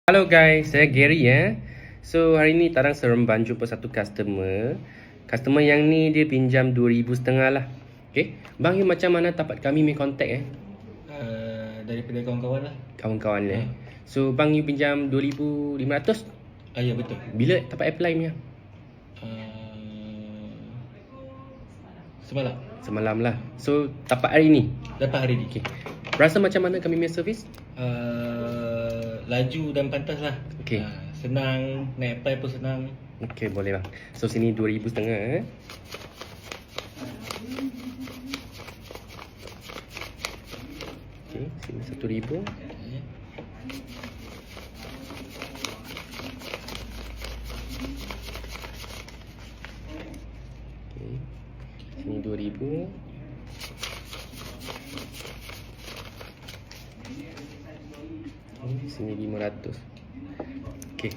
Hello guys, saya Gary ya. So hari ni Tarang Seremban jumpa satu customer. Customer yang ni dia pinjam 2,500 lah. Okay, bang you macam mana dapat kami punya contact Daripada kawan-kawan lah. Kawan-kawan So bang you pinjam 2,500. Ya betul. Bila dapat apply punya? Semalam. Semalam lah. So dapat hari ni. Dapat hari ni. Okay. Rasa macam mana kami punya servis? Laju dan pantas lah. Okay. Senang, nak apply pun senang. Okay, boleh bang. So sini 2,500 Okay, sini 1,000. Okay. Sini 2,000. Sini 500. Okay.